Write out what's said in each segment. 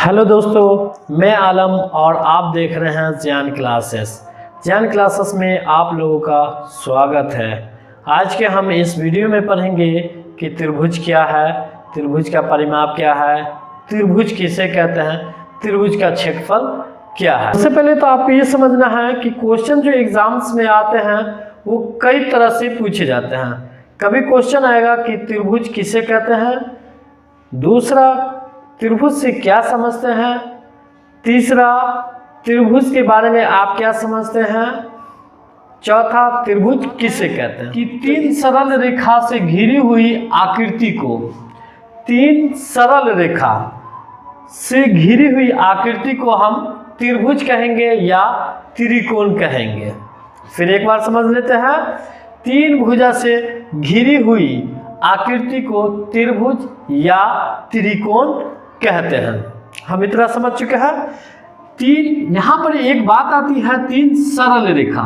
Hello दोस्तों, मैं आलम और आप देख रहे हैं ज्ञान क्लासेस। ज्ञान क्लासेस में आप लोगों का स्वागत है। आज के हम इस वीडियो में पढ़ेंगे कि त्रिभुज क्या है, त्रिभुज का परिमाप क्या है, त्रिभुज किसे कहते हैं, त्रिभुज का क्षेत्रफल क्या है। सबसे पहले तो आपको ये समझना है कि क्वेश्चन जो एग्जाम्स में आते हैं वो कई तरह से पूछे जाते हैं। कभी क्वेश्चन आएगा कि त्रिभुज किसे कहते हैं, दूसरा त्रिभुज से क्या समझते हैं, तीसरा त्रिभुज के बारे में आप क्या समझते हैं, चौथा त्रिभुज किसे कहते हैं। कि तीन सरल रेखा से घिरी हुई आकृति को, तीन सरल रेखा से घिरी हुई आकृति को हम त्रिभुज कहेंगे या त्रिकोण कहेंगे। फिर एक बार समझ लेते हैं, तीन भुजा से घिरी हुई आकृति को त्रिभुज या त्रिकोण कहते हैं। हम इतना समझ चुके हैं। तीन, यहां पर एक बात आती है, तीन सरल रेखा।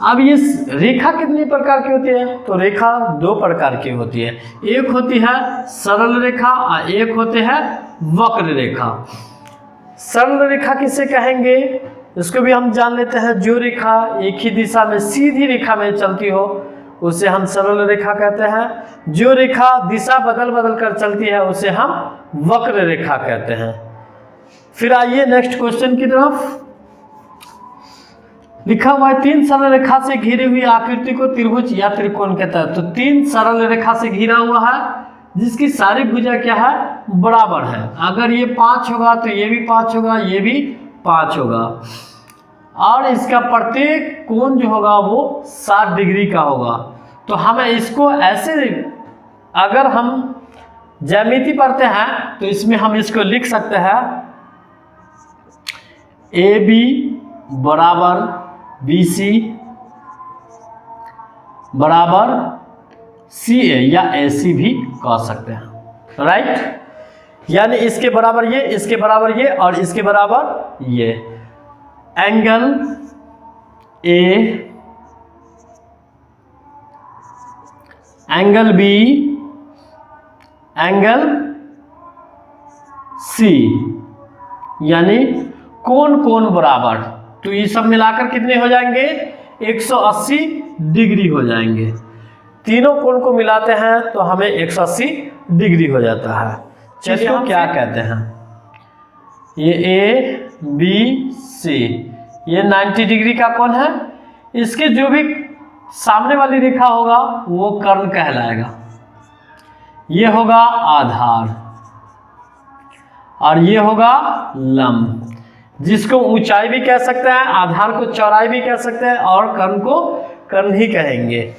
अब ये रेखा कितनी प्रकार की होती है? तो रेखा दो प्रकार की होती है, एक होती है सरल रेखा और एक होते हैं वक्र रेखा। सरल रेखा किसे कहेंगे इसको भी हम जान लेते हैं। जो रेखा एक ही दिशा में सीधी रेखा में चलती हो उसे हम सरल रेखा कहते हैं। जो रेखा दिशा बदल बदल कर चलती है उसे हम वक्र रेखा कहते हैं। फिर आइए नेक्स्ट क्वेश्चन की तरफ। लिखा हुआ है, तीन सरल रेखा से घिरी हुई आकृति को त्रिभुज या त्रिकोण कहता है। तो तीन सरल रेखा से घिरा हुआ है जिसकी सारी भुजा क्या है, बराबर है। अगर ये 5 होगा तो ये भी 5 होगा, ये भी 5 होगा, और इसका प्रत्येक कोण जो होगा वो 60 डिग्री का होगा। तो हमें इसको ऐसे, अगर हम ज्यामिति पढ़ते हैं तो इसमें हम इसको लिख सकते हैं ए बी बराबर बी सी बराबर सी ए, या ए सी भी कह सकते हैं, राइट। यानी इसके बराबर ये, इसके बराबर ये और इसके बराबर ये। Angle A, angle B, angle C, यानी कोण कोण बराबर। तो ये सब मिलाकर कितने हो जाएंगे, 180 डिग्री हो जाएंगे। तीनों कोण को मिलाते हैं तो हमें 180 डिग्री हो जाता है। चलिए हम क्या कहते हैं, ये ए बी सी, ये 90 डिग्री का कोण है। इसके जो भी सामने वाली रेखा होगा वो कर्ण कहलाएगा। ये होगा आधार और ये होगा लंब, जिसको ऊंचाई भी कह सकते हैं, आधार को चौड़ाई भी कह सकते हैं और कर्ण को कर्ण ही कहेंगे।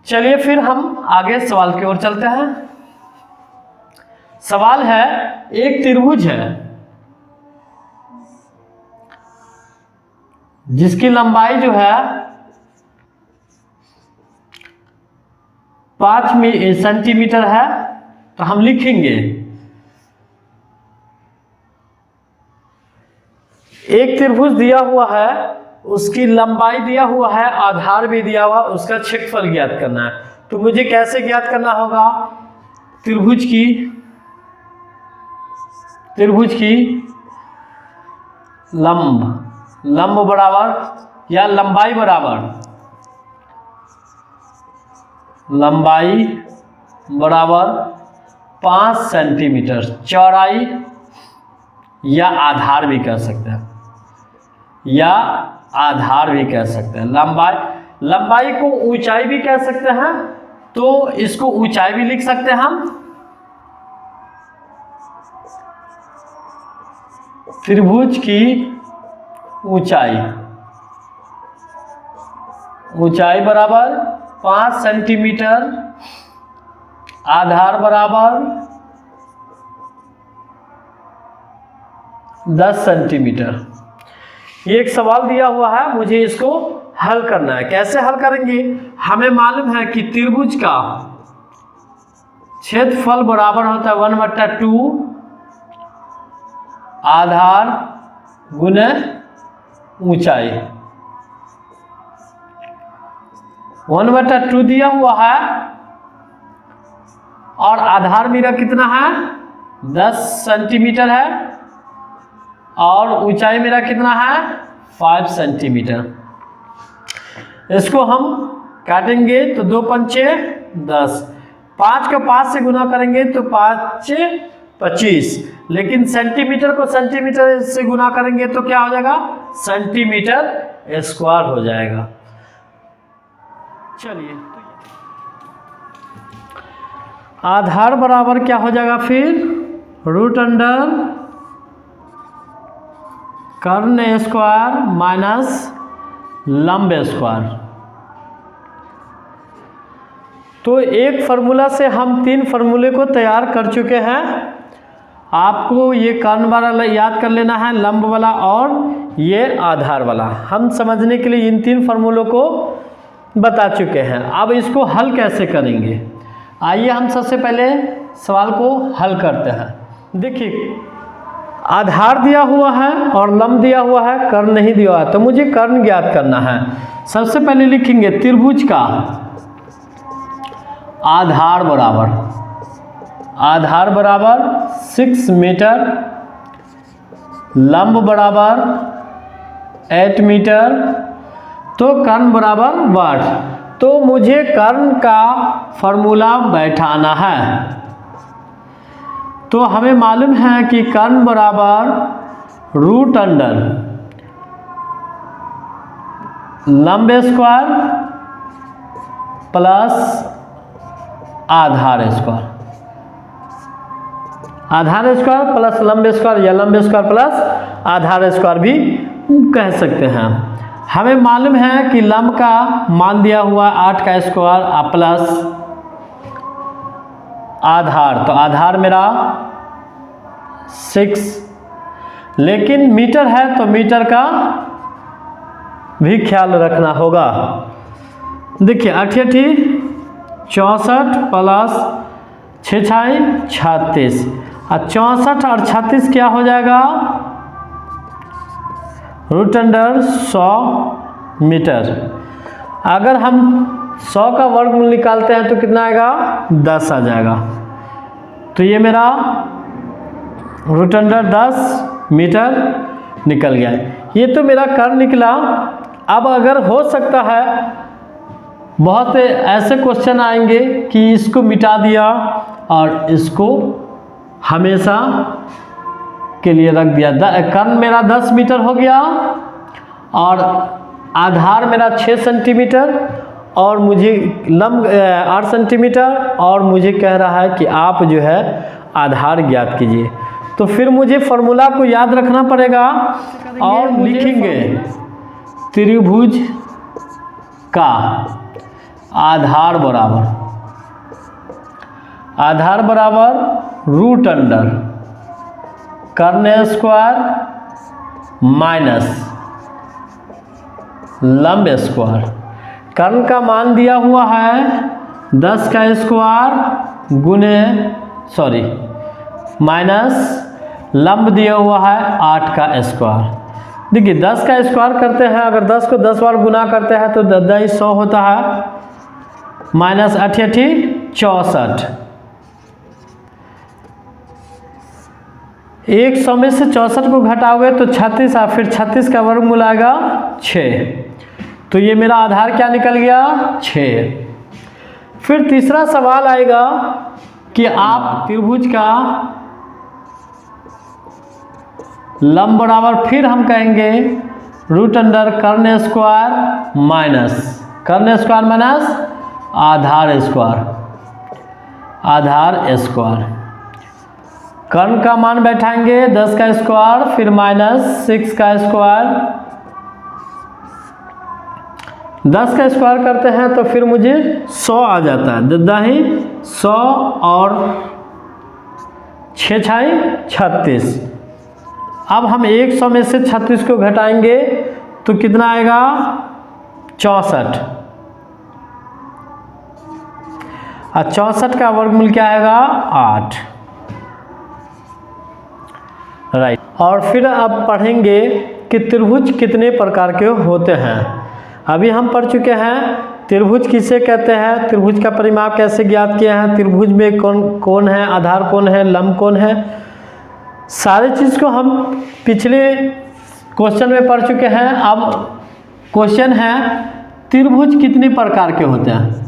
चलिए फिर हम आगे सवाल की ओर चलते हैं। सवाल है, एक त्रिभुज है जिसकी लंबाई जो है 5 सेंटीमीटर है। तो हम लिखेंगे एक त्रिभुज दिया हुआ है, उसकी लंबाई दिया हुआ है, आधार भी दिया हुआ, उसका क्षेत्रफल ज्ञात करना है। तो मुझे कैसे ज्ञात करना होगा, त्रिभुज की लंब बराबर या लंबाई बराबर 5 सेंटीमीटर, चौड़ाई या आधार भी कह सकते हैं, लंबाई को ऊंचाई भी कह सकते हैं। तो इसको ऊंचाई भी लिख सकते हैं हम। त्रिभुज की ऊंचाई बराबर 5 सेंटीमीटर, आधार बराबर 10 सेंटीमीटर। ये एक सवाल दिया हुआ है, मुझे इसको हल करना है। कैसे हल करेंगे, हमें मालूम है कि त्रिभुज का क्षेत्रफल बराबर होता है 1/2 आधार गुने ऊंचाई। 1/2 दिया हुआ है और आधार मेरा कितना है 10 सेंटीमीटर है और ऊंचाई मेरा कितना है 5 सेंटीमीटर। इसको हम काटेंगे तो 2 पंचे 10, 5 को 5 से गुना करेंगे तो 5 25, लेकिन सेंटीमीटर को सेंटीमीटर से गुना करेंगे तो क्या हो जाएगा सेंटीमीटर स्क्वायर हो जाएगा। चलिए आधार बराबर क्या हो जाएगा फिर रूट अंडर कर्ण स्क्वायर माइनस लंब स्क्वायर। तो एक फार्मूला से हम 3 फार्मूले को तैयार कर चुके हैं। आपको ये कर्ण वाला याद कर लेना है, लंब वाला और ये आधार वाला। हम समझने के लिए इन 3 फार्मूलों को बता चुके हैं। अब इसको हल कैसे करेंगे, आइए हम सबसे पहले सवाल को हल करते हैं। देखिए आधार दिया हुआ है और लंब दिया हुआ है, कर्ण नहीं दिया हुआ है, तो मुझे कर्ण ज्ञात करना है। सबसे पहले लिखेंगे त्रिभुज का आधार बराबर 6 मीटर, लंब बराबर 8 मीटर, तो कर्ण बराबर 8। तो मुझे कर्ण का फॉर्मूला बैठाना है। तो हमें मालूम है कि कर्ण बराबर रूट अंडर लंब स्क्वायर प्लस आधार स्क्वायर प्लस लंब स्क्वायर या लंब स्क्वायर प्लस आधार स्क्वायर भी कह सकते हैं। हमें मालूम है कि लंब का मान दिया हुआ 8 का स्क्वायर प्लस आधार, तो आधार मेरा 6, लेकिन मीटर है तो मीटर का भी ख्याल रखना होगा। देखिए 8 64 प्लस 6 36, और 64 और 36 क्या हो जाएगा रूट अंडर 100 मीटर। अगर हम 100 का वर्गमूल निकालते हैं तो कितना आएगा 10 आ जाएगा। तो ये मेरा रूट अंडर 10 मीटर निकल गया। ये तो मेरा कर्ण निकला। अब अगर हो सकता है बहुत से ऐसे क्वेश्चन आएंगे कि इसको मिटा दिया और इसको हमेशा के लिए रख दिया। कर्ण मेरा 10 मीटर हो गया और आधार मेरा 6 सेंटीमीटर और मुझे लंब 8 सेंटीमीटर, और मुझे कह रहा है कि आप जो है आधार ज्ञात कीजिए। तो फिर मुझे फॉर्मूला को याद रखना पड़ेगा और लिखेंगे त्रिभुज का आधार बराबर रूट अंडर कर्ण स्क्वायर माइनस लंब स्क्वायर। कर्ण का मान दिया हुआ है 10 का स्क्वायर माइनस लंब दिया हुआ है 8 का स्क्वायर। देखिए 10 का स्क्वायर करते हैं, अगर 10 को 10 बार गुना करते हैं तो 10 100 होता है, माइनस 8 64। 100 में से 64 को घटाओगे तो 36, और फिर 36 का वर्गमूल आएगा 6। तो ये मेरा आधार क्या निकल गया 6। फिर तीसरा सवाल आएगा कि आप त्रिभुज का लंब बराबर, फिर हम कहेंगे रूट अंडर कर्ण स्क्वायर माइनस आधार स्क्वायर। कर्ण का मान बैठाएंगे 10 का स्क्वायर फिर माइनस 6 का स्क्वायर। 10 का स्क्वायर करते हैं तो फिर मुझे 100 आ जाता है, 100 और 6 36। अब हम 100 में से 36 को घटाएंगे तो कितना आएगा 64, और 64 का वर्गमूल क्या आएगा 8। राइट। और फिर अब पढ़ेंगे कि त्रिभुज कितने प्रकार के होते हैं। अभी हम पढ़ चुके हैं त्रिभुज किसे कहते हैं, त्रिभुज का परिमाप कैसे ज्ञात किया है, त्रिभुज में कौन कौन है, आधार कौन है, लंब कौन है, सारे चीज़ को हम पिछले क्वेश्चन में पढ़ चुके हैं। अब क्वेश्चन है त्रिभुज कितने प्रकार के होते हैं।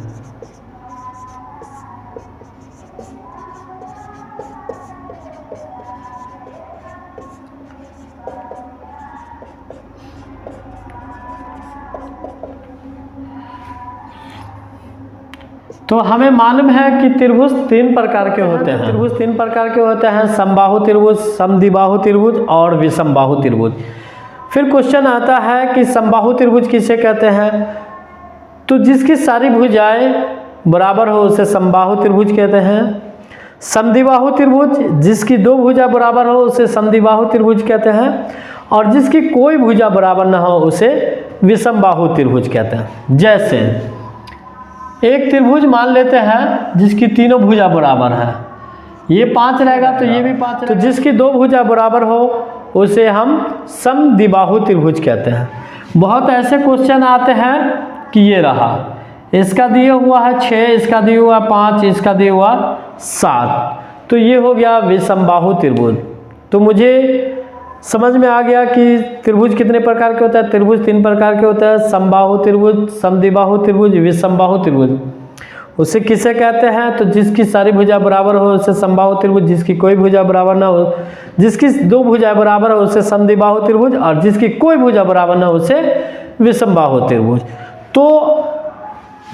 तो हमें मालूम है कि त्रिभुज 3 प्रकार के होते हैं। त्रिभुज 3 प्रकार के होते हैं, समबाहु त्रिभुज, समद्विबाहु त्रिभुज और विषमबाहु त्रिभुज। फिर क्वेश्चन आता है कि समबाहु त्रिभुज किसे कहते हैं, तो जिसकी सारी भुजाएं बराबर हो उसे समबाहु त्रिभुज कहते हैं। समद्विबाहु त्रिभुज, जिसकी 2 भुजा बराबर हो उसे समद्विबाहु त्रिभुज कहते हैं। और जिसकी कोई भुजा बराबर न हो उसे विषमबाहु त्रिभुज कहते हैं। जैसे एक त्रिभुज मान लेते हैं जिसकी तीनों भुजा बराबर है, ये 5 रहेगा तो ये भी 5 रहेगा। तो जिसकी 2 भुजा बराबर हो उसे हम समद्विबाहु त्रिभुज कहते हैं। बहुत ऐसे क्वेश्चन आते हैं कि ये रहा, इसका दिया हुआ है 6, इसका दिया हुआ 5, इसका दिया हुआ 7, तो ये हो गया विषमबाहु त्रिभुज। तो मुझे समझ में आ गया कि त्रिभुज कितने प्रकार के होता है। त्रिभुज 3 प्रकार के होता है, समबाहु त्रिभुज, समद्विबाहु त्रिभुज, विषमबाहु त्रिभुज। उसे किसे कहते हैं, तो जिसकी सारी भुजा बराबर हो उसे समबाहु त्रिभुज, जिसकी कोई भुजा बराबर ना हो, जिसकी 2 भुजा बराबर हो उसे समद्विबाहु त्रिभुज, और जिसकी कोई भुजा बराबर ना हो उसे विषमबाहु त्रिभुज। तो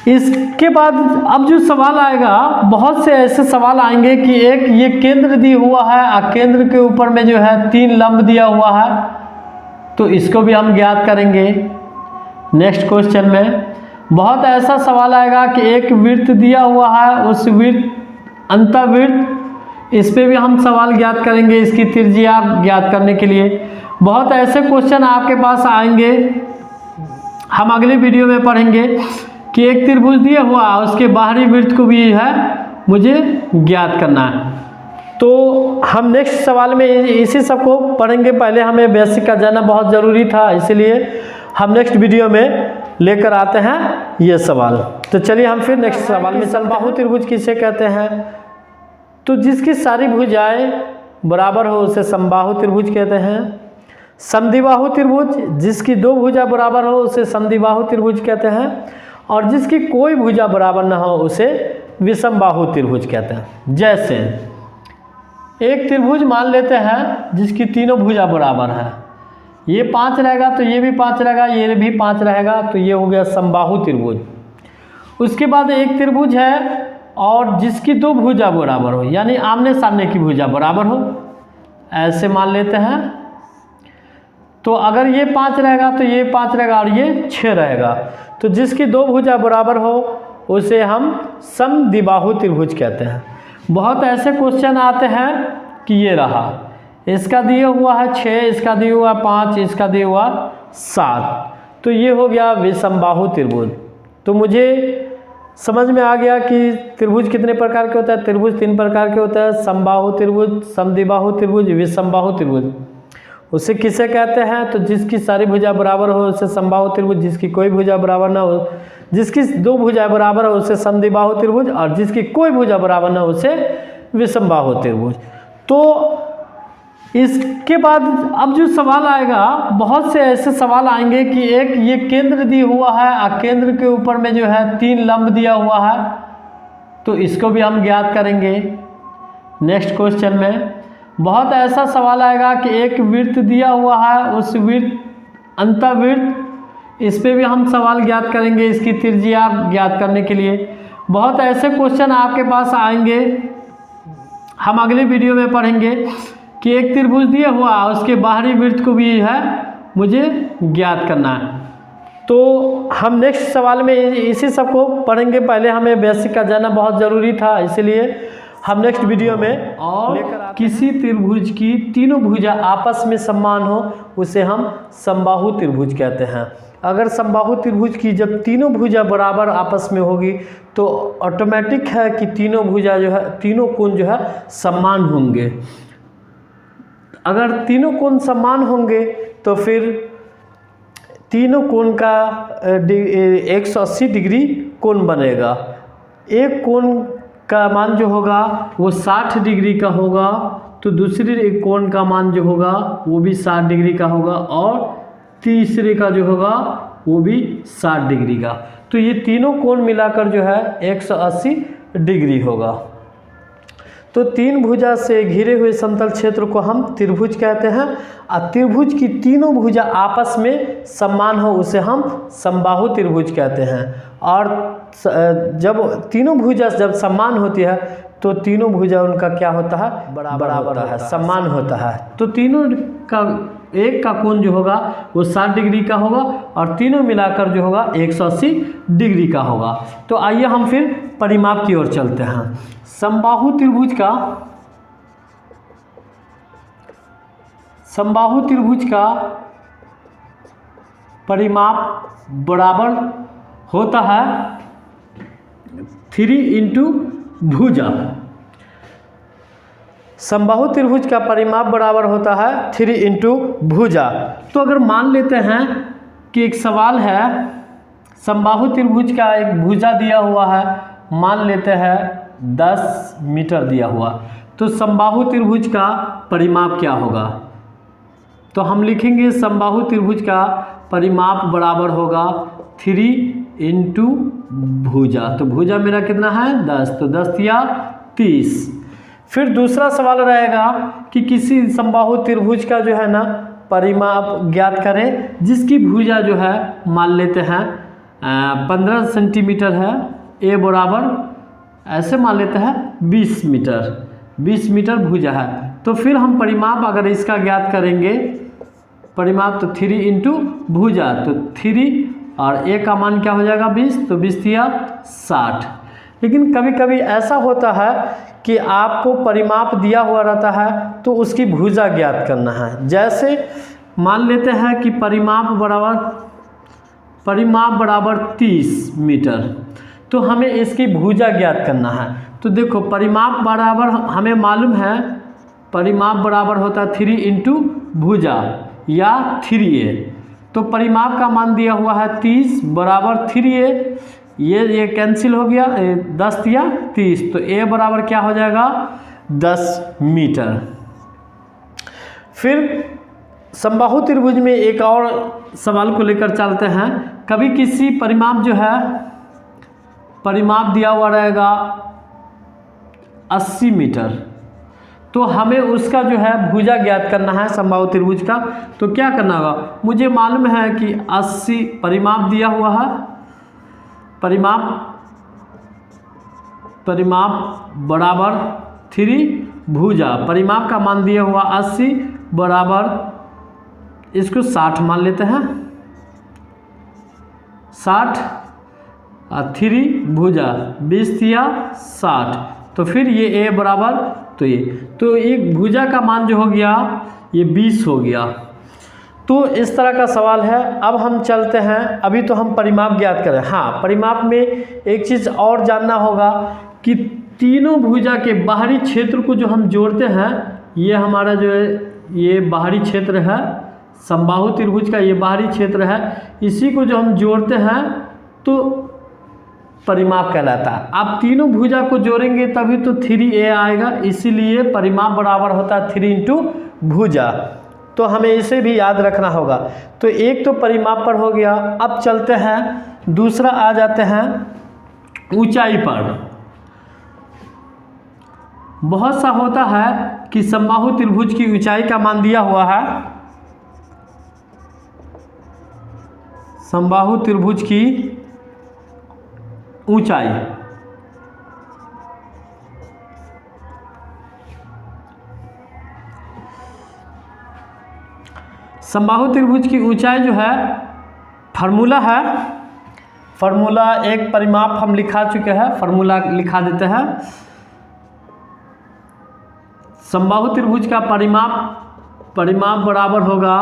इसके बाद अब जो सवाल आएगा, बहुत से ऐसे सवाल आएंगे कि एक ये केंद्र दिया हुआ है और केंद्र के ऊपर में जो है 3 लंब दिया हुआ है, तो इसको भी हम ज्ञात करेंगे नेक्स्ट क्वेश्चन में। बहुत ऐसा सवाल आएगा कि एक वृत्त दिया हुआ है, उस वृत्त अंतःवृत्त, इस पे भी हम सवाल ज्ञात करेंगे इसकी त्रिज्या ज्ञात करने के लिए। बहुत ऐसे क्वेश्चन आपके पास आएंगे, हम अगले वीडियो में पढ़ेंगे कि एक त्रिभुज दिया हुआ उसके बाहरी वृत्त को भी है मुझे ज्ञात करना है। तो हम नेक्स्ट सवाल में इसी सब को पढ़ेंगे। पहले हमें बेसिक का जानना बहुत ज़रूरी था, इसलिए हम नेक्स्ट वीडियो में लेकर आते हैं ये सवाल। तो चलिए हम फिर नेक्स्ट सवाल में समबाहु त्रिभुज किसे कहते हैं, तो जिसकी सारी भुजाएं बराबर हो उसे समबाहु त्रिभुज कहते हैं। समद्विबाहु त्रिभुज, जिसकी 2 भुजा बराबर हो उसे समद्विबाहु त्रिभुज कहते हैं। और जिसकी कोई भुजा बराबर न हो उसे विषमबाहु त्रिभुज कहते हैं। जैसे एक त्रिभुज मान लेते हैं जिसकी तीनों भुजा बराबर है, ये 5 रहेगा तो ये भी 5 रहेगा, ये भी 5 रहेगा, तो ये हो गया समबाहु त्रिभुज। उसके बाद एक त्रिभुज है और जिसकी 2 भुजा बराबर हो, यानी आमने सामने की भुजा बराबर हो, ऐसे मान लेते हैं। तो अगर ये 5 रहेगा तो ये 5 रहेगा और ये 6 रहेगा, तो जिसकी 2 भुजा बराबर हो उसे हम समद्विबाहु त्रिभुज कहते हैं। बहुत ऐसे क्वेश्चन आते हैं कि ये रहा, इसका दिया हुआ है 6, इसका दिया हुआ 5, इसका दिया हुआ 7, तो ये हो गया विषमबाहु त्रिभुज। तो मुझे समझ में आ गया कि त्रिभुज कितने प्रकार के होता है। त्रिभुज 3 प्रकार के होता है, समबाहु त्रिभुज, समद्विबाहु त्रिभुज, विषमबाहु त्रिभुज। उसे किसे कहते हैं, तो जिसकी सारी भुजा बराबर हो उसे समबाहु त्रिभुज, जिसकी कोई भुजा बराबर ना हो, जिसकी 2 भुजा बराबर हो उसे समद्विबाहु त्रिभुज, और जिसकी कोई भुजा बराबर ना हो उसे विषमबाहु त्रिभुज। तो इसके बाद अब जो सवाल आएगा, बहुत से ऐसे सवाल आएंगे कि एक ये केंद्र दिया हुआ है और केंद्र के ऊपर में जो है 3 लंब दिया हुआ है, तो इसको भी हम ज्ञात करेंगे नेक्स्ट क्वेश्चन में। बहुत ऐसा सवाल आएगा कि एक वृत्त दिया हुआ है, उस वृत्त अंतःवृत्त, इस पे भी हम सवाल ज्ञात करेंगे इसकी त्रिज्या ज्ञात करने के लिए। बहुत ऐसे क्वेश्चन आपके पास आएंगे, हम अगले वीडियो में पढ़ेंगे कि एक त्रिभुज दिया हुआ उसके बाहरी वृत्त को भी है मुझे ज्ञात करना है। तो हम नेक्स्ट सवाल में इसी सब को पढ़ेंगे। पहले हमें बेसिक का जानना बहुत ज़रूरी था, इसलिए हम नेक्स्ट वीडियो में और किसी त्रिभुज की तीनों भुजा आपस में समान हो उसे हम समबाहु त्रिभुज कहते हैं। अगर समबाहु त्रिभुज की जब तीनों भुजा बराबर आपस में होगी तो ऑटोमेटिक है कि तीनों भुजा जो है, तीनों कोण जो है समान होंगे। अगर तीनों कोण समान होंगे तो फिर तीनों कोण का 180 डिग्री कोण बनेगा। एक कोण का मान जो होगा वो 60 डिग्री का होगा, तो दूसरे एक कोण का मान जो होगा वो भी 60 डिग्री का होगा, और तीसरे का जो होगा वो भी 60 डिग्री का। तो ये तीनों कोण मिलाकर जो है 180 डिग्री होगा। तो तीन भुजा से घिरे हुए समतल क्षेत्र को हम त्रिभुज कहते हैं, और त्रिभुज की तीनों भुजा आपस में समान हो उसे हम समबाहु त्रिभुज कहते हैं। और जब तीनों भुजा जब समान होती है तो तीनों भुजा उनका क्या होता है, बराबर होता है, समान होता है। तो तीनों का एक का कोण जो होगा वो 60 डिग्री का होगा, और तीनों मिलाकर जो होगा 180 डिग्री का होगा। तो आइए हम फिर परिमाप की ओर चलते हैं। समबाहु त्रिभुज का परिमाप बराबर होता है 3 इंटू भुजा। समबाहु त्रिभुज का परिमाप बराबर होता है 3 इंटू भुजा। तो अगर मान लेते हैं कि एक सवाल है, समबाहु त्रिभुज का एक भुजा दिया हुआ है, मान लेते हैं 10 मीटर दिया हुआ, तो समबाहु त्रिभुज का परिमाप क्या होगा। तो हम लिखेंगे समबाहु त्रिभुज का परिमाप बराबर होगा 3 इंटू भुजा। तो भुजा मेरा कितना है 10, तो 10 या 30। फिर दूसरा सवाल रहेगा कि किसी समबाहु त्रिभुज का जो है ना परिमाप ज्ञात करें, जिसकी भुजा जो है मान लेते हैं 15 सेंटीमीटर है, ए बराबर ऐसे मान लेते हैं 20 मीटर भुजा है। तो फिर हम परिमाप अगर इसका ज्ञात करेंगे, परिमाप तो 3 इंटू भुजा, तो 3 और ए का मान क्या हो जाएगा 20, तो 20 या 60। लेकिन कभी कभी ऐसा होता है कि आपको परिमाप दिया हुआ रहता है तो उसकी भुजा ज्ञात करना है। जैसे मान लेते हैं कि परिमाप बराबर 30 मीटर, तो हमें इसकी भुजा ज्ञात करना है। तो देखो परिमाप बराबर हमें मालूम है, परिमाप बराबर होता है 3 इंटू भुजा या 3a। तो परिमाप का मान दिया हुआ है 30 बराबर 3a, ये कैंसिल हो गया, 10 या 30, तो a बराबर क्या हो जाएगा 10 मीटर। फिर समबाहु त्रिभुज में एक और सवाल को लेकर चलते हैं। कभी किसी परिमाप जो है, परिमाप दिया हुआ रहेगा 80 मीटर, तो हमें उसका जो है भुजा ज्ञात करना है समबाहु त्रिभुज का। तो क्या करना होगा, मुझे मालूम है कि 80 परिमाप दिया हुआ है, परिमाप बराबर 3 भुजा, परिमाप का मान दिया हुआ 80 बराबर, इसको 60 मान लेते हैं, 60 और 3 भुजा 20 या 60, तो फिर ये ए बराबर, तो एक भुजा का मान जो हो गया ये 20 हो गया। तो इस तरह का सवाल है। अब हम चलते हैं, अभी तो हम परिमाप ज्ञात करें। हाँ, परिमाप में एक चीज़ और जानना होगा कि तीनों भुजा के बाहरी क्षेत्र को जो हम जोड़ते हैं, ये हमारा जो है ये बाहरी क्षेत्र है, समबाहु त्रिभुज का ये बाहरी क्षेत्र है, इसी को जो हम जोड़ते हैं तो परिमाप कहलाता है। आप तीनों भुजा को जोड़ेंगे तभी तो 3a आएगा, इसीलिए परिमाप बराबर होता है 3 इंटू भुजा। तो हमें इसे भी याद रखना होगा। तो एक तो परिमाप पर हो गया। अब चलते हैं, दूसरा आ जाते हैं ऊंचाई पर। बहुत सा होता है कि समबाहु त्रिभुज की ऊंचाई का मान दिया हुआ है, समबाहु त्रिभुज की ऊंचाई, समबाहु त्रिभुज की ऊंचाई जो है फार्मूला है, फार्मूला एक परिमाप हम लिखा चुके हैं, फार्मूला लिखा देते हैं। समबाहु त्रिभुज का परिमाप बराबर होगा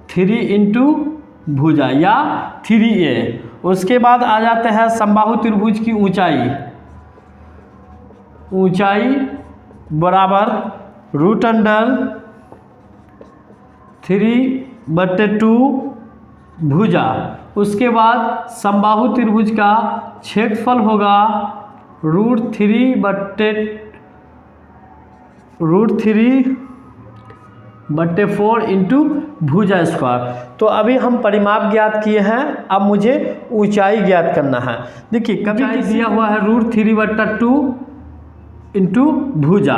3 इंटू भुजा या 3a। उसके बाद आ जाते हैं समबाहु त्रिभुज की ऊंचाई बराबर √3/2 भुजा। उसके बाद समबाहु त्रिभुज का क्षेत्रफल होगा √3/4 इंटू भुजा स्क्वायर। तो अभी हम परिमाप ज्ञात किए हैं, अब मुझे ऊंचाई ज्ञात करना है। देखिए कभी दिया हुआ है √3/2 इंटू भुजा।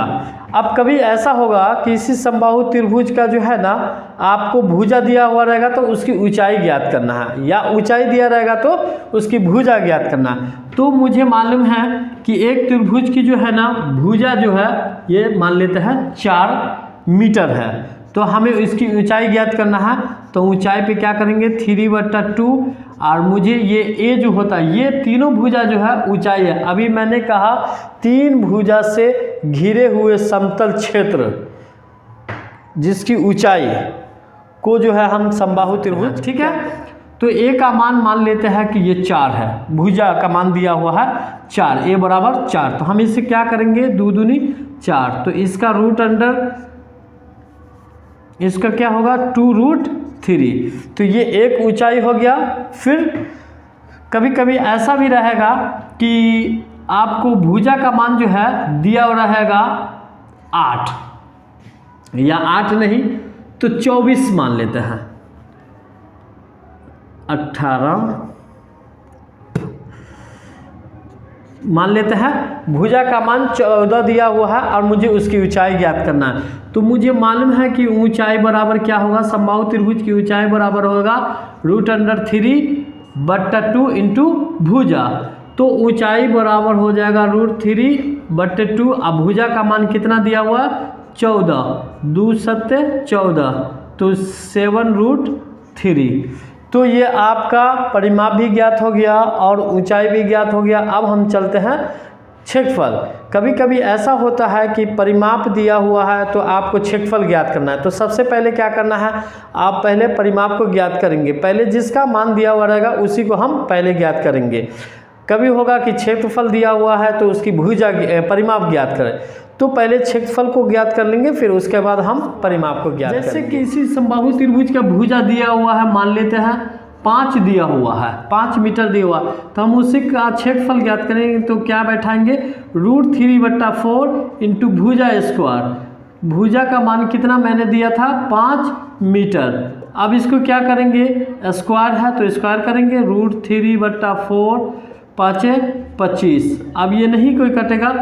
अब कभी ऐसा होगा कि इसी समबाहु त्रिभुज का जो है ना, आपको भुजा दिया हुआ रहेगा तो उसकी ऊंचाई ज्ञात करना है, या ऊंचाई दिया रहेगा तो उसकी भुजा ज्ञात करना है। तो मुझे मालूम है कि एक त्रिभुज की जो है ना भुजा जो है ये मान लेते हैं 4 मीटर है, तो हमें इसकी ऊंचाई ज्ञात करना है। तो ऊंचाई पे क्या करेंगे 3/2, और मुझे ये ए जो होता है, ये तीनों भुजा जो है ऊंचाई है। अभी मैंने कहा 3 भुजा से घिरे हुए समतल क्षेत्र जिसकी ऊंचाई को जो है हम समबाहु त्रिभुज, ठीक है। तो ए का मान लेते हैं कि ये 4 है, भुजा का मान दिया हुआ है 4, ए बराबर 4। तो हम इससे क्या करेंगे 2 दूनी 4, तो इसका रूट अंडर इसका क्या होगा 2√3। तो ये एक ऊंचाई हो गया। फिर कभी कभी ऐसा भी रहेगा कि आपको भुजा का मान जो है दिया रहेगा 8, या 8 नहीं तो 24 मान लेते हैं, 18 मान लेते हैं। भुजा का मान 14 दिया हुआ है और मुझे उसकी ऊंचाई ज्ञात करना है। तो मुझे मालूम है कि ऊंचाई बराबर क्या होगा, समबाहु त्रिभुज की ऊंचाई बराबर होगा √3/2 इंटू भुजा। तो ऊंचाई बराबर हो जाएगा √3/2। अब भुजा का मान कितना दिया हुआ 14, 2 7 14, तो 7√3। तो ये आपका परिमाप भी ज्ञात हो गया और ऊंचाई भी ज्ञात हो गया। अब हम चलते हैं क्षेत्रफल। कभी कभी ऐसा होता है कि परिमाप दिया हुआ है तो आपको क्षेत्रफल ज्ञात करना है। तो सबसे पहले क्या करना है, आप पहले परिमाप को ज्ञात करेंगे। पहले जिसका मान दिया हुआ रहेगा उसी को हम पहले ज्ञात करेंगे। कभी होगा कि क्षेत्रफल दिया हुआ है तो उसकी भुजा परिमाप ज्ञात करें, तो पहले क्षेत्रफल को ज्ञात कर लेंगे, फिर उसके बाद हम परिमाप को ज्ञात करेंगे। जैसे कि इसी समबाहु त्रिभुज का भुजा दिया हुआ है, मान लेते हैं 5 दिया हुआ है, 5 मीटर दिया हुआ, तो हम उसी का क्षेत्रफल ज्ञात करेंगे। तो क्या बैठाएंगे √3/4 इंटू भुजा स्क्वायर। भुजा का मान कितना मैंने दिया था 5 मीटर। अब इसको क्या करेंगे, स्क्वायर है तो स्क्वायर करेंगे, √3/4 5 25। अब ये नहीं कोई कटेगा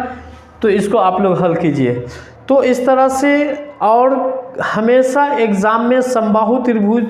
तो इसको आप लोग हल कीजिए। तो इस तरह से, और हमेशा एग्ज़ाम में समबाहु त्रिभुज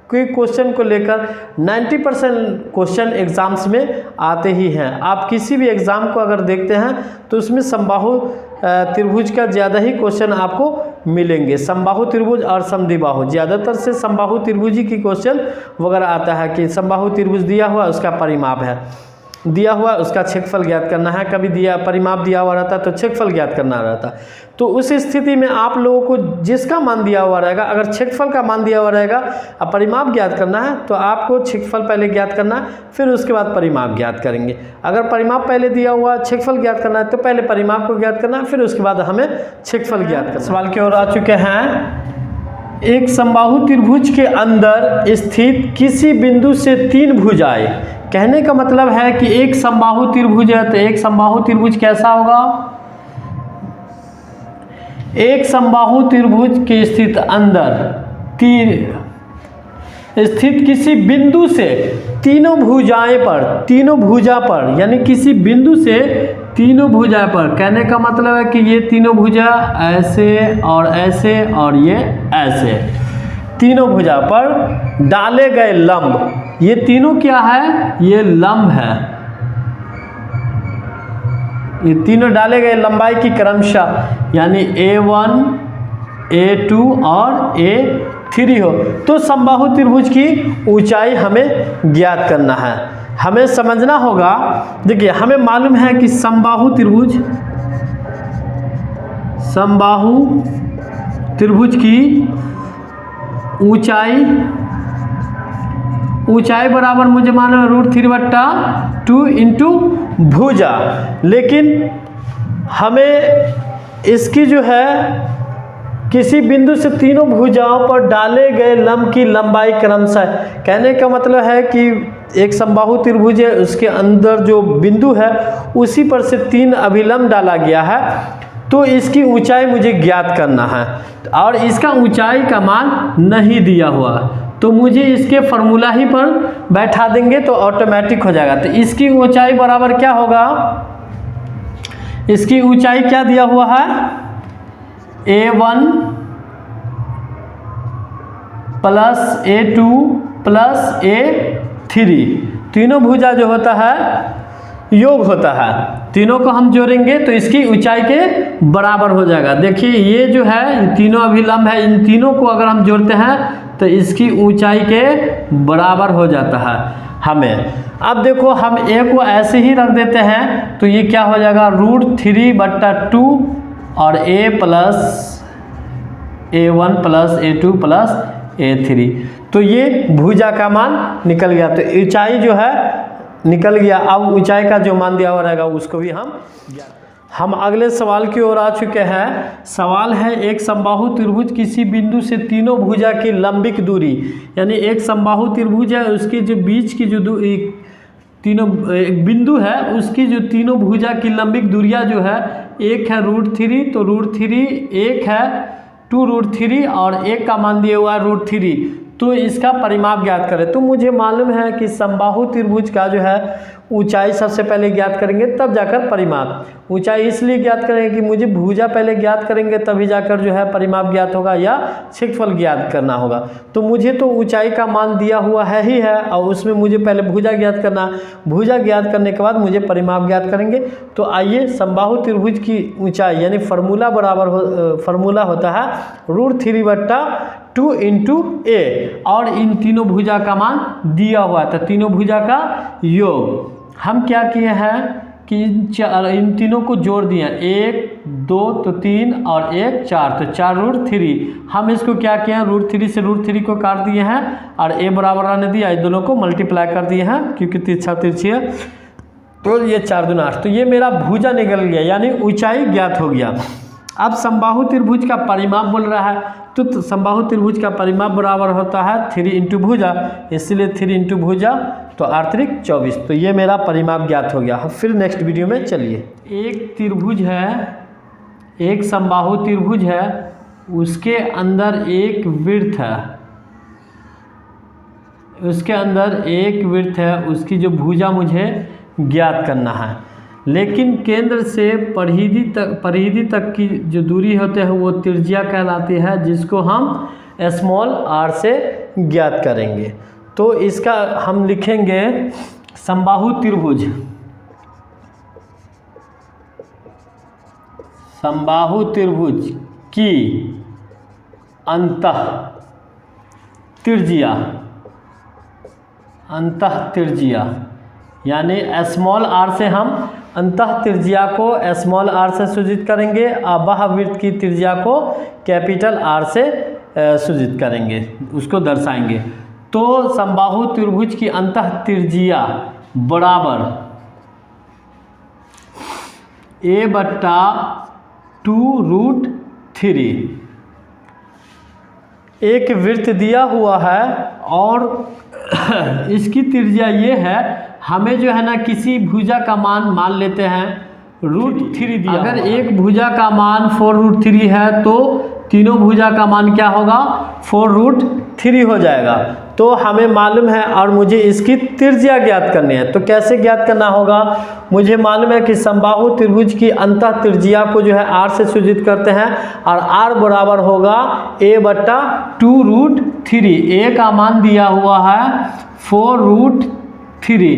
के क्वेश्चन को लेकर 90% क्वेश्चन एग्ज़ाम्स में आते ही हैं। आप किसी भी एग्ज़ाम को अगर देखते हैं तो उसमें समबाहु त्रिभुज का ज़्यादा ही क्वेश्चन आपको मिलेंगे। समबाहु त्रिभुज और समद्विबाहु, ज़्यादातर से समबाहु त्रिभुज की क्वेश्चन वगैरह आता है कि समबाहु त्रिभुज दिया हुआ उसका परिमाप है, दिया हुआ उसका क्षेत्रफल ज्ञात करना है। कभी दिया परिमाप दिया हुआ रहता तो क्षेत्रफल ज्ञात करना रहता। तो उस स्थिति में आप लोगों को जिसका मान दिया हुआ रहेगा, अगर क्षेत्रफल का मान दिया हुआ रहेगा और परिमाप ज्ञात करना है तो आपको क्षेत्रफल पहले ज्ञात करना है, फिर उसके बाद परिमाप ज्ञात करेंगे। अगर परिमाप पहले दिया हुआ क्षेत्रफल ज्ञात करना है तो पहले परिमाप को ज्ञात करना है, फिर उसके बाद हमें क्षेत्रफल ज्ञात करना। सवाल की ओर आ चुके हैं। एक समबाहु त्रिभुज के अंदर स्थित किसी बिंदु से 3 भुजाएं, कहने का मतलब है कि एक समबाहु त्रिभुज है तो एक समबाहु त्रिभुज कैसा होगा, एक समबाहु त्रिभुज के स्थित अंदर स्थित किसी बिंदु से तीनों भुजा पर यानी किसी बिंदु से तीनों भुजा पर, कहने का मतलब है कि ये तीनों भुजा ऐसे और ऐसे और ये ऐसे, तीनों भुजा पर डाले गए लंब, ये तीनों क्या है, ये लंब है। ये तीनों डाले गए लंबाई की क्रमशः यानी A1, A2 और A3 हो तो समबाहु त्रिभुज की ऊंचाई हमें ज्ञात करना है। हमें समझना होगा, देखिए हमें मालूम है कि समबाहु त्रिभुज की ऊंचाई बराबर मुझे मालूम है √3/2 इंटू भुजा, लेकिन हमें इसकी जो है किसी बिंदु से तीनों भुजाओं पर डाले गए लंब की लंबाई क्रमशः। कहने का मतलब है कि एक समबाहु त्रिभुज है, उसके अंदर जो बिंदु है उसी पर से 3 अभिलंब डाला गया है, तो इसकी ऊंचाई मुझे ज्ञात करना है और इसका ऊंचाई का मान नहीं दिया हुआ, तो मुझे इसके फॉर्मूला ही पर बैठा देंगे तो ऑटोमेटिक हो जाएगा। तो इसकी ऊंचाई बराबर क्या होगा, इसकी ऊंचाई क्या दिया हुआ है, A1 plus A2 plus A3। तीनों भुजा जो होता है योग होता है, तीनों को हम जोड़ेंगे तो इसकी ऊंचाई के बराबर हो जाएगा। देखिए ये जो है तीनों अभिलंब है, इन तीनों को अगर हम जोड़ते हैं तो इसकी ऊंचाई के बराबर हो जाता है हमें। अब देखो हम A को ऐसे ही रख देते हैं तो ये क्या हो जाएगा, √3/2 और A plus A1 plus A2 plus A3। तो ये भुजा का मान निकल गया, तो ऊंचाई जो है निकल गया। अब ऊंचाई का जो मान दिया हुआ रहेगा उसको भी हम अगले सवाल की ओर आ चुके हैं। सवाल है, एक समबाहु त्रिभुज किसी बिंदु से तीनों भुजा की लंबिक दूरी, यानी एक समबाहु त्रिभुज है, उसके जो बीच की जो तीनों एक बिंदु है उसकी जो तीनों भुजा की लंबिक दूरियां जो है, एक है √3, तो √3, एक है 2√3 और एक का मान दिया हुआ है √3, तो इसका परिमाप ज्ञात करें। तो मुझे मालूम है कि समबाहु त्रिभुज का जो है ऊंचाई सबसे पहले ज्ञात करेंगे तब जाकर परिमाप। ऊंचाई इसलिए ज्ञात करेंगे कि मुझे भुजा पहले ज्ञात करेंगे तभी जाकर जो है परिमाप ज्ञात होगा या क्षेत्रफल ज्ञात करना होगा। तो मुझे तो ऊंचाई का मान दिया हुआ है ही है और उसमें मुझे पहले भुजा ज्ञात करना, भुजा ज्ञात करने के बाद मुझे परिमाप ज्ञात करेंगे। तो आइए, समबाहु त्रिभुज की ऊंचाई यानी फॉर्मूला होता है √3/2 × A और इन तीनों भुजा का मान दिया हुआ था, तीनों भुजा का योग। हम क्या किए हैं कि इन तीनों को जोड़ दिए, 1 2 तो 3 और 1 4, तो 4√3। हम इसको क्या किए हैं, √3 से √3 को काट दिए हैं और A बराबर आने दिया, इस दोनों को मल्टीप्लाई कर दिए हैं क्योंकि तिरछा तिरछी है, तो ये 4 दूना 8, तो ये मेरा भुजा निकल गया यानी ऊंचाई ज्ञात हो गया। अब समबाहु त्रिभुज का परिमाप बोल रहा है, तो समबाहु त्रिभुज का परिमाप बराबर होता है 3 × भुजा, इसलिए 3 × भुजा तो 8×3 = 24। तो ये मेरा परिमाप ज्ञात हो गया। फिर नेक्स्ट वीडियो में चलिए, एक त्रिभुज है, एक समबाहु त्रिभुज है, उसके अंदर एक वृत्त है, उसके अंदर एक वृत्त है, उसकी जो भुजा मुझे ज्ञात करना है, लेकिन केंद्र से परिधि तक की जो दूरी होते हैं वो त्रिज्या कहलाती है, जिसको हम r से ज्ञात करेंगे। तो इसका हम लिखेंगे समबाहु त्रिभुज, समबाहु त्रिभुज की अंतः त्रिज्या यानी r से हम अंतः त्रिज्या को r से सूचित करेंगे और बाह्य वृत्त की त्रिज्या को R से सूचित करेंगे, उसको दर्शाएंगे। तो समबाहु त्रिभुज की अंतः त्रिज्या बराबर A/2√3। एक वृत्त दिया हुआ है और इसकी त्रिज्या ये है, हमें जो है ना किसी भुजा का मान लेते हैं √3 दिया। अगर एक भुजा का मान 4√3 है तो तीनों भुजा का मान क्या होगा, 4√3 हो जाएगा। तो हमें मालूम है और मुझे इसकी त्रिज्या ज्ञात करनी है। तो कैसे ज्ञात करना होगा, मुझे मालूम है कि समबाहु त्रिभुज की अंतः त्रिज्या को जो है r से सूचित करते हैं और r बराबर होगा A/2√3। A का मान दिया हुआ है 4√3।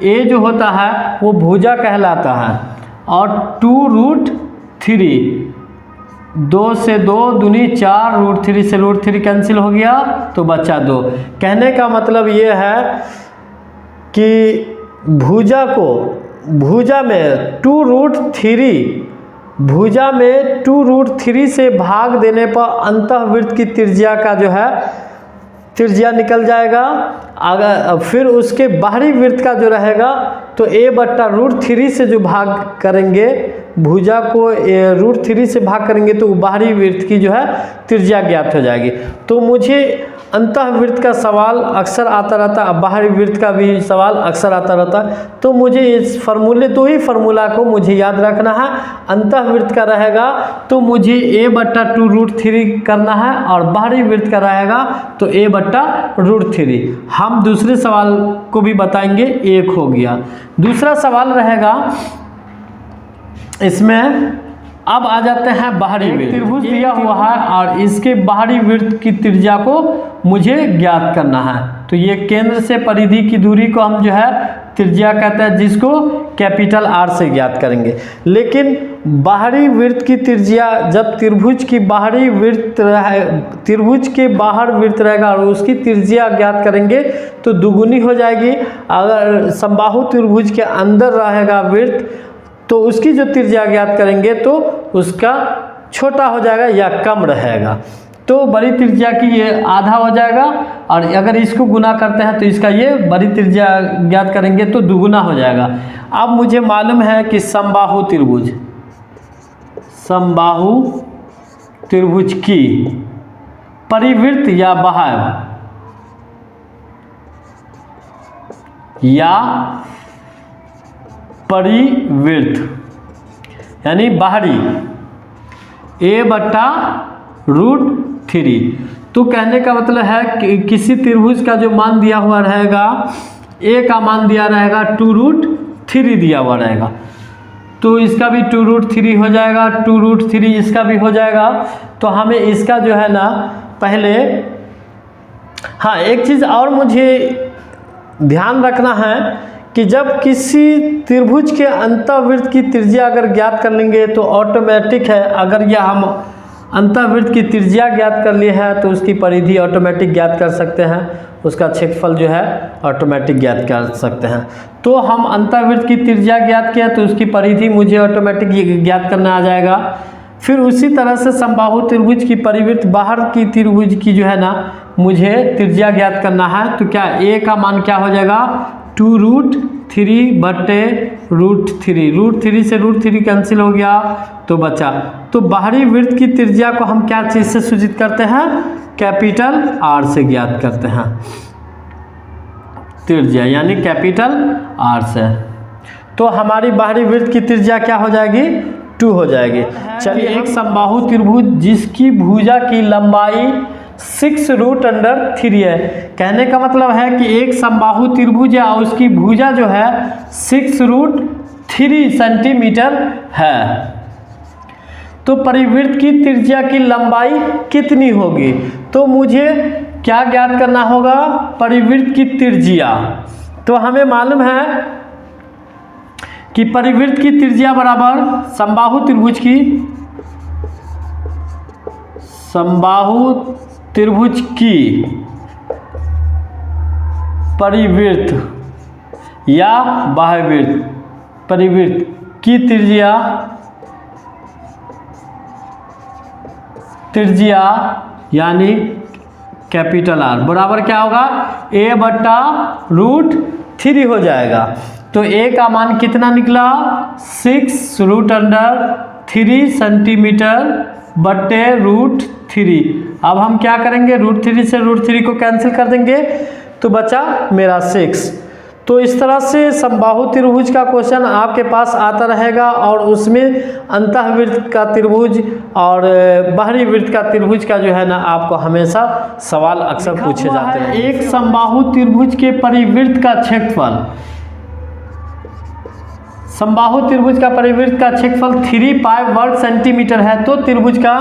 A जो होता है वो भुजा कहलाता है और 2√3, 2 से 2 दूनी 4, √3 से √3 कैंसिल हो गया तो बचा 2। कहने का मतलब ये है कि भुजा में 2√3 से भाग देने पर अंतःवृत्त की त्रिज्या का जो है त्रिज्या निकल जाएगा। अगर फिर उसके बाहरी वृत्त का जो रहेगा तो A/√3 से जो भाग करेंगे भुजा को √3 से भाग करेंगे तो बाहरी वृत्त की जो है त्रिज्या ज्ञात हो जाएगी। तो मुझे अंतःवृत्त का सवाल अक्सर आता रहता है, बाहरी वृत्त का भी सवाल अक्सर आता रहता है। तो मुझे इस फार्मूले, दो ही फार्मूला को मुझे याद रखना है। अंतःवृत्त का रहेगा तो मुझे a/2√3 करना है, और बाहरी वृत्त का रहेगा तो a/√3। हम दूसरे सवाल को भी बताएंगे, एक हो गया। दूसरा सवाल रहेगा इसमें, अब आ जाते हैं बाहरी वृत्त। त्रिभुज दिया हुआ है और इसके बाहरी वृत्त की त्रिज्या को मुझे ज्ञात करना है। तो ये केंद्र से परिधि की दूरी को हम जो है त्रिज्या कहते हैं, जिसको कैपिटल R से ज्ञात करेंगे। लेकिन बाहरी वृत्त की त्रिज्या, जब त्रिभुज की बाहरी वृत्त त्रिभुज के बाहर वृत्त रहेगा और उसकी त्रिज्या ज्ञात करेंगे तो दुगुनी हो जाएगी। अगर समबाहु त्रिभुज के अंदर रहेगा वृत्त तो उसकी जो त्रिज्या ज्ञात करेंगे तो उसका छोटा हो जाएगा या कम रहेगा। तो बड़ी त्रिज्या की ये आधा हो जाएगा, और अगर इसको गुना करते हैं तो इसका ये बड़ी त्रिज्या ज्ञात करेंगे तो दुगुना हो जाएगा। अब मुझे मालूम है कि समबाहु त्रिभुज की परिवृत्त या बाह्य या परिवृत्त यानी बाहरी a/√3। तो कहने का मतलब है कि किसी त्रिभुज का जो मान दिया हुआ रहेगा, a का मान दिया रहेगा 2√3 दिया हुआ रहेगा, तो इसका भी 2√3 हो जाएगा, 2√3 इसका भी हो जाएगा। तो हमें इसका जो है ना पहले, हाँ एक चीज़ और मुझे ध्यान रखना है कि जब किसी त्रिभुज के अंतःवृत्त की त्रिज्या अगर ज्ञात कर लेंगे तो ऑटोमेटिक है, अगर यह हम अंतःवृत्त की त्रिज्या ज्ञात कर लिए हैं तो उसकी परिधि ऑटोमेटिक ज्ञात कर सकते हैं, उसका क्षेत्रफल जो है ऑटोमेटिक ज्ञात कर सकते हैं। तो हम अंतःवृत्त की त्रिज्या ज्ञात किया तो उसकी परिधि मुझे ऑटोमेटिक ज्ञात करना आ जाएगा। फिर उसी तरह से समबाहु त्रिभुज की परिवृत्त बाहर की त्रिभुज की जो है ना मुझे त्रिज्या ज्ञात करना है। तो क्या a का मान क्या हो जाएगा 2√3/√3। √3 से √3 कैंसिल हो गया तो बचा। तो बाहरी वृत्त की त्रिज्या को हम क्या चीज़ से सूचित करते हैं, कैपिटल R से ज्ञात करते हैं त्रिज्या, यानी कैपिटल R से। तो हमारी बाहरी वृत्त की त्रिज्या क्या हो जाएगी 2 हो जाएगी। चलिए, एक समबाहु त्रिभुज जिसकी भुजा की लंबाई 6√3 है। कहने का मतलब है कि एक समबाहु त्रिभुज है और उसकी भुजा जो है 6√3 सेंटीमीटर है। तो परिवृत्त की त्रिज्या की लंबाई कितनी होगी, तो मुझे क्या ज्ञात करना होगा, परिवृत्त की त्रिज्या। तो हमें मालूम है कि परिवृत्त की त्रिज्या बराबर समबाहु त्रिभुज की परिवृत्त या बाह्यवृत्त परिवृत्त की त्रिज्या यानी कैपिटल R बराबर क्या होगा a/√3 हो जाएगा। तो a का मान कितना निकला 6√3 सेंटीमीटर बटे √3। अब हम क्या करेंगे, √3 से √3 को कैंसिल कर देंगे तो बचा मेरा 6। तो इस तरह से समबाहु त्रिभुज का क्वेश्चन आपके पास आता रहेगा और उसमें अंतःवृत्त का त्रिभुज और बाहरी वृत्त का त्रिभुज का जो है ना आपको हमेशा सवाल अक्सर पूछे जाते हैं। एक समबाहु त्रिभुज के परिवृत्त का क्षेत्रफल, समबाहु त्रिभुज का परिवृत्त का क्षेत्रफल 3 पाई वर्ग सेंटीमीटर है। तो त्रिभुज का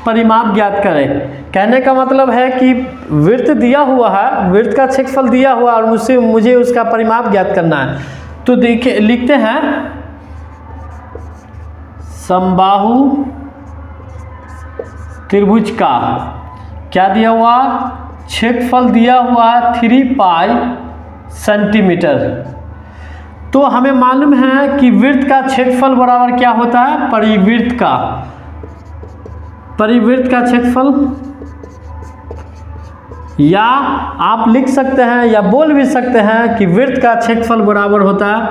परिमाप ज्ञात करें। कहने का मतलब है कि वृत्त दिया हुआ है, वृत्त का क्षेत्रफल दिया हुआ और मुझे उसका परिमाप ज्ञात करना है। तो देखिए लिखते हैं समबाहु त्रिभुज का क्या दिया हुआ, क्षेत्रफल दिया हुआ 3 पाई सेंटीमीटर। तो हमें मालूम है कि वृत्त का क्षेत्रफल बराबर क्या होता है, परिवृत्त का क्षेत्रफल, या आप लिख सकते हैं या बोल भी सकते हैं कि वृत्त का क्षेत्रफल बराबर होता है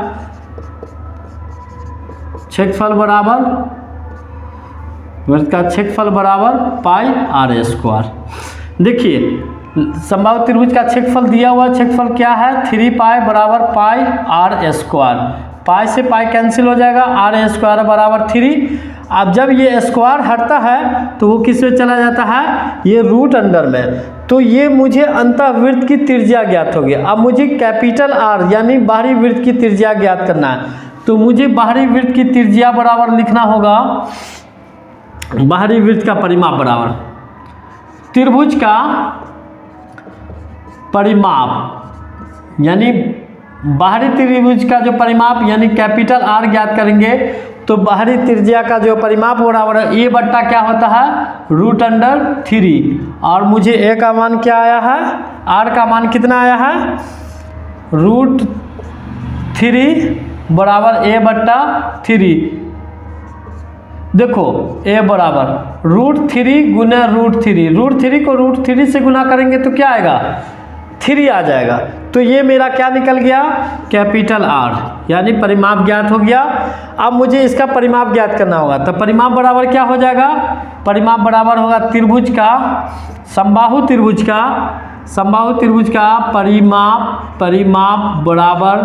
क्षेत्रफल बराबर, वृत्त का क्षेत्रफल बराबर पाई आर स्क्वायर। देखिए समबाहु त्रिभुज का क्षेत्रफल दिया हुआ क्षेत्रफल क्या है, 3 पाई बराबर पाई आर स्क्वायर। पाई से पाई कैंसिल हो जाएगा, आर स्क्वायर बराबर 3। अब जब ये स्क्वायर हटता है तो वो किस में चला जाता है, ये रूट अंडर में। तो ये मुझे अंतःवृत्त की त्रिज्या ज्ञात होगी। अब मुझे कैपिटल आर यानी बाहरी वृत्त की त्रिज्या ज्ञात करना है। तो मुझे बाहरी वृत्त की त्रिज्या बराबर लिखना होगा, बाहरी वृत्त का परिमाप बराबर त्रिभुज का परिमाप, यानी बाहरी त्रिभुज का जो परिमाप यानी कैपिटल आर ज्ञात करेंगे तो बाहरी त्रिज्या का जो परिमाप बराबर है ए बट्टा क्या होता है, रूट अंडर 3। और मुझे ए का मान क्या आया है, आर का मान कितना आया है, रूट 3 बराबर ए बट्टा 3। देखो ए बराबर रूट 3 गुना रूट 3, रूट 3 को रूट 3 से गुना करेंगे तो क्या आएगा, 3 आ जाएगा। तो ये मेरा क्या निकल गया, कैपिटल आर, यानी परिमाप ज्ञात हो गया। अब मुझे इसका परिमाप ज्ञात करना होगा। तो परिमाप बराबर क्या हो जाएगा, परिमाप बराबर होगा त्रिभुज का, समबाहु त्रिभुज का परिमाप बराबर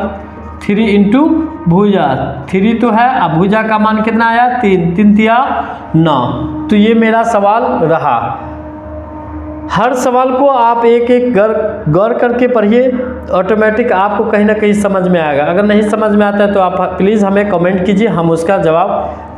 3 इंटू भुजा। 3 तो है, अब भुजा का मान कितना आया, 3, 3 तिया 9। तो ये मेरा सवाल रहा। हर सवाल को आप एक एक गौर करके पढ़िए, ऑटोमेटिक आपको कहीं ना कहीं समझ में आएगा। अगर नहीं समझ में आता है तो आप प्लीज़ हमें कमेंट कीजिए, हम उसका जवाब